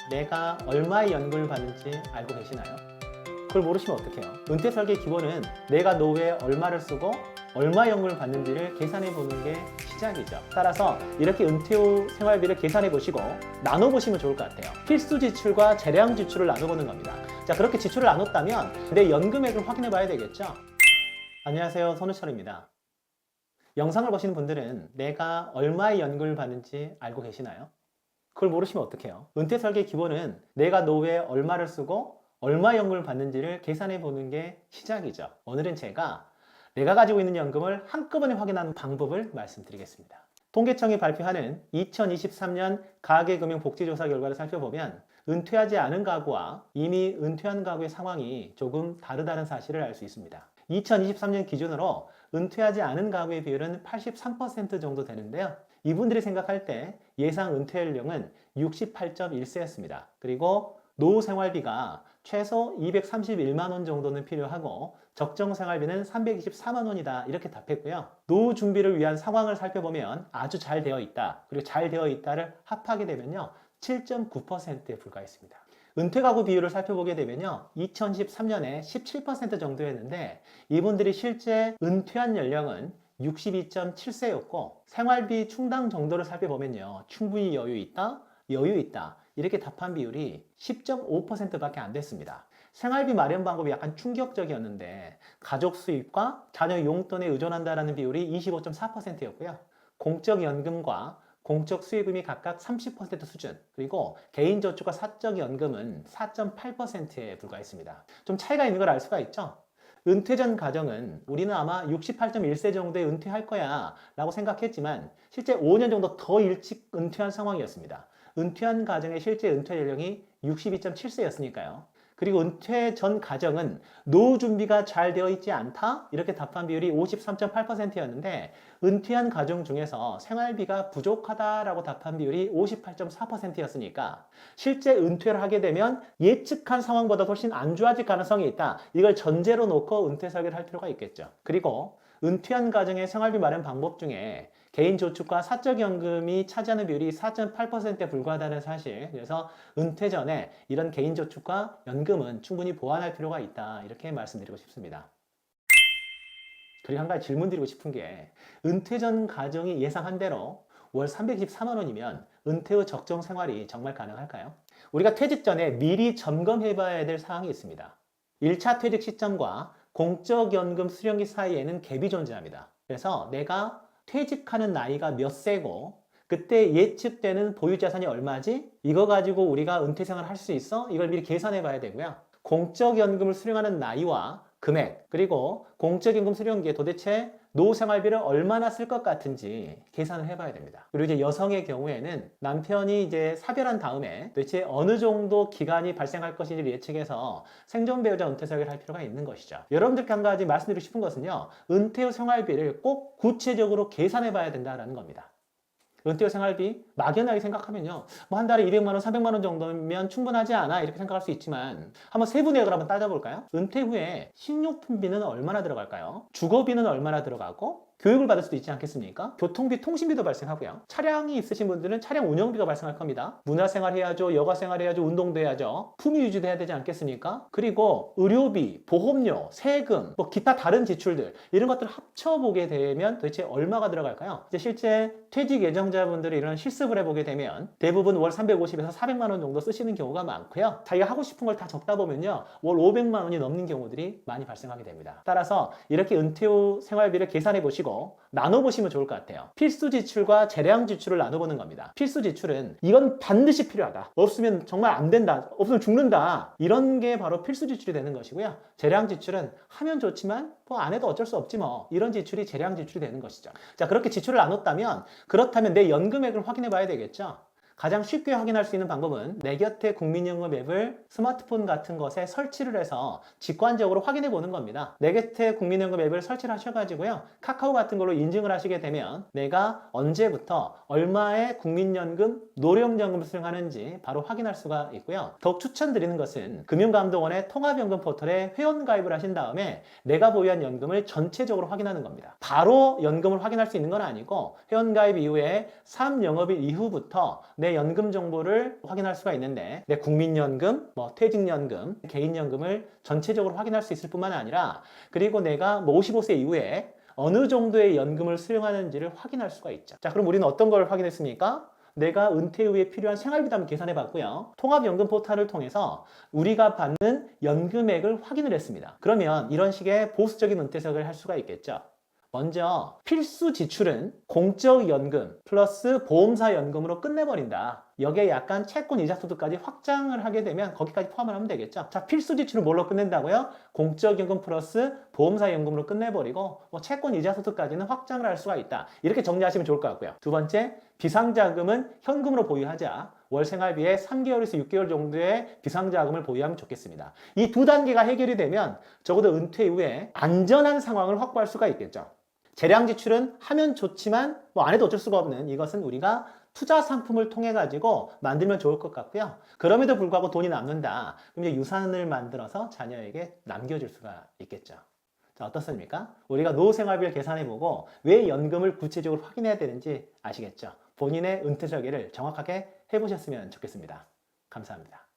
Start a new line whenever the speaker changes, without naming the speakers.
내가 얼마의 연금을 받는지 알고 계시나요? 그걸 모르시면 어떡해요? 은퇴 설계 기본은 내가 노후에 얼마를 쓰고 얼마 연금을 받는지를 계산해 보는 게 시작이죠. 따라서 이렇게 은퇴 후 생활비를 계산해 보시고 나눠 보시면 좋을 것 같아요. 필수 지출과 재량 지출을 나눠보는 겁니다. 자, 그렇게 지출을 나눴다면 내 연금액을 확인해 봐야 되겠죠. 안녕하세요, 손우철입니다. 영상을 보시는 분들은 내가 얼마의 연금을 받는지 알고 계시나요? 그걸 모르시면 어떡해요? 은퇴 설계 기본은 내가 노후에 얼마를 쓰고 얼마 연금을 받는지를 계산해 보는 게 시작이죠. 오늘은 제가 내가 가지고 있는 연금을 한꺼번에 확인하는 방법을 말씀드리겠습니다. 통계청이 발표하는 2023년 가계금융복지조사 결과를 살펴보면 은퇴하지 않은 가구와 이미 은퇴한 가구의 상황이 조금 다르다는 사실을 알 수 있습니다. 2023년 기준으로 은퇴하지 않은 가구의 비율은 83% 정도 되는데요. 이분들이 생각할 때 예상 은퇴 연령은 68.1세였습니다. 그리고 노후 생활비가 최소 231만 원 정도는 필요하고 적정 생활비는 324만 원이다, 이렇게 답했고요. 노후 준비를 위한 상황을 살펴보면 아주 잘 되어 있다, 그리고 잘 되어 있다를 합하게 되면요 7.9%에 불과했습니다. 은퇴 가구 비율을 살펴보게 되면요 2013년에 17% 정도였는데 이분들이 실제 은퇴한 연령은 62.7세였고 생활비 충당 정도를 살펴보면요 충분히 여유 있다, 이렇게 답한 비율이 10.5%밖에 안 됐습니다. 생활비 마련 방법이 약간 충격적이었는데 가족 수입과 자녀 용돈에 의존한다는 비율이 25.4%였고요. 공적연금과 공적 수익금이 각각 30% 수준, 그리고 개인저축과 사적연금은 4.8%에 불과했습니다. 좀 차이가 있는 걸 알 수가 있죠? 은퇴 전 가정은 우리는 아마 68.1세 정도에 은퇴할 거야 라고 생각했지만 실제 5년 정도 더 일찍 은퇴한 상황이었습니다. 은퇴한 가정의 실제 은퇴 연령이 62.7세였으니까요. 그리고 은퇴 전 가정은 노후 준비가 잘 되어 있지 않다, 이렇게 답한 비율이 53.8%였는데 은퇴한 가정 중에서 생활비가 부족하다라고 답한 비율이 58.4%였으니까 실제 은퇴를 하게 되면 예측한 상황보다 훨씬 안 좋아질 가능성이 있다, 이걸 전제로 놓고 은퇴 설계를 할 필요가 있겠죠. 그리고 은퇴한 가정의 생활비 마련 방법 중에 개인저축과 사적연금이 차지하는 비율이 4.8%에 불과하다는 사실, 그래서 은퇴 전에 이런 개인저축과 연금은 충분히 보완할 필요가 있다, 이렇게 말씀드리고 싶습니다. 그리고 한 가지 질문 드리고 싶은 게, 은퇴 전 가정이 예상한 대로 월 324만 원이면 은퇴 후 적정 생활이 정말 가능할까요? 우리가 퇴직 전에 미리 점검해 봐야 될 사항이 있습니다. 1차 퇴직 시점과 공적연금 수령기 사이에는 갭이 존재합니다. 그래서 내가 퇴직하는 나이가 몇 세고 그때 예측되는 보유자산이 얼마지? 이거 가지고 우리가 은퇴생활을 할 수 있어? 이걸 미리 계산해 봐야 되고요. 공적연금을 수령하는 나이와 금액, 그리고 공적연금 수령기에 도대체 노후 생활비를 얼마나 쓸 것 같은지 계산을 해봐야 됩니다. 그리고 이제 여성의 경우에는 남편이 이제 사별한 다음에 도대체 어느 정도 기간이 발생할 것인지를 예측해서 생존 배우자 은퇴 설계를 할 필요가 있는 것이죠. 여러분들께 한 가지 말씀드리고 싶은 것은요, 은퇴 후 생활비를 꼭 구체적으로 계산해봐야 된다는 겁니다. 은퇴 후 생활비 막연하게 생각하면요, 뭐 한 달에 200만 원, 300만 원 정도면 충분하지 않아, 이렇게 생각할 수 있지만 한번 세부 내역을 한번 따져볼까요? 은퇴 후에 식료품비는 얼마나 들어갈까요? 주거비는 얼마나 들어가고 교육을 받을 수도 있지 않겠습니까? 교통비, 통신비도 발생하고요. 차량이 있으신 분들은 차량 운영비가 발생할 겁니다. 문화생활 해야죠, 여가생활 해야죠, 운동도 해야죠. 품위 유지도 해야 되지 않겠습니까? 그리고 의료비, 보험료, 세금, 뭐 기타 다른 지출들, 이런 것들을 합쳐보게 되면 도대체 얼마가 들어갈까요? 이제 실제 퇴직 예정자분들이 이런 실습을 해보게 되면 대부분 월 350에서 400만 원 정도 쓰시는 경우가 많고요. 자기가 하고 싶은 걸 다 적다 보면요, 월 500만 원이 넘는 경우들이 많이 발생하게 됩니다. 따라서 이렇게 은퇴 후 생활비를 계산해 보시고 나눠보시면 좋을 것 같아요. 필수 지출과 재량 지출을 나눠보는 겁니다. 필수 지출은 이건 반드시 필요하다, 없으면 정말 안 된다, 없으면 죽는다, 이런 게 바로 필수 지출이 되는 것이고요. 재량 지출은 하면 좋지만 뭐 안 해도 어쩔 수 없지 뭐, 이런 지출이 재량 지출이 되는 것이죠. 자, 그렇게 지출을 나눴다면 그렇다면 내 연금액을 확인해 봐야 되겠죠. 가장 쉽게 확인할 수 있는 방법은 내 곁에 국민연금 앱을 스마트폰 같은 것에 설치를 해서 직관적으로 확인해 보는 겁니다. 내 곁에 국민연금 앱을 설치를 하셔가지고요, 카카오 같은 걸로 인증을 하시게 되면 내가 언제부터 얼마의 국민연금, 노령연금을 수령하는지 바로 확인할 수가 있고요. 더욱 추천드리는 것은 금융감독원의 통합연금 포털에 회원가입을 하신 다음에 내가 보유한 연금을 전체적으로 확인하는 겁니다. 바로 연금을 확인할 수 있는 건 아니고 회원가입 이후에 3영업일 이후부터 내 내 연금 정보를 확인할 수가 있는데 내 국민연금, 퇴직연금, 개인연금을 전체적으로 확인할 수 있을 뿐만 아니라 그리고 내가 55세 이후에 어느 정도의 연금을 수령하는지를 확인할 수가 있죠. 자, 그럼 우리는 어떤 걸 확인했습니까? 내가 은퇴 후에 필요한 생활비담을 계산해 봤고요. 통합연금 포탈을 통해서 우리가 받는 연금액을 확인을 했습니다. 그러면 이런 식의 보수적인 은퇴석을 할 수가 있겠죠. 먼저 필수 지출은 공적연금 플러스 보험사연금으로 끝내버린다. 여기에 약간 채권 이자 소득까지 확장을 하게 되면 거기까지 포함을 하면 되겠죠. 자, 필수 지출은 뭘로 끝낸다고요? 공적연금 플러스 보험사연금으로 끝내버리고 채권 이자 소득까지는 확장을 할 수가 있다. 이렇게 정리하시면 좋을 것 같고요. 두 번째, 비상자금은 현금으로 보유하자. 월 생활비에 3개월에서 6개월 정도의 비상자금을 보유하면 좋겠습니다. 이 두 단계가 해결이 되면 적어도 은퇴 이후에 안전한 상황을 확보할 수가 있겠죠. 재량 지출은 하면 좋지만 안 해도 어쩔 수가 없는 이것은 우리가 투자 상품을 통해 가지고 만들면 좋을 것 같고요. 그럼에도 불구하고 돈이 남는다. 그럼 이제 유산을 만들어서 자녀에게 남겨줄 수가 있겠죠. 자, 어떻습니까? 우리가 노후 생활비를 계산해보고 왜 연금을 구체적으로 확인해야 되는지 아시겠죠? 본인의 은퇴 설계를 정확하게 해보셨으면 좋겠습니다. 감사합니다.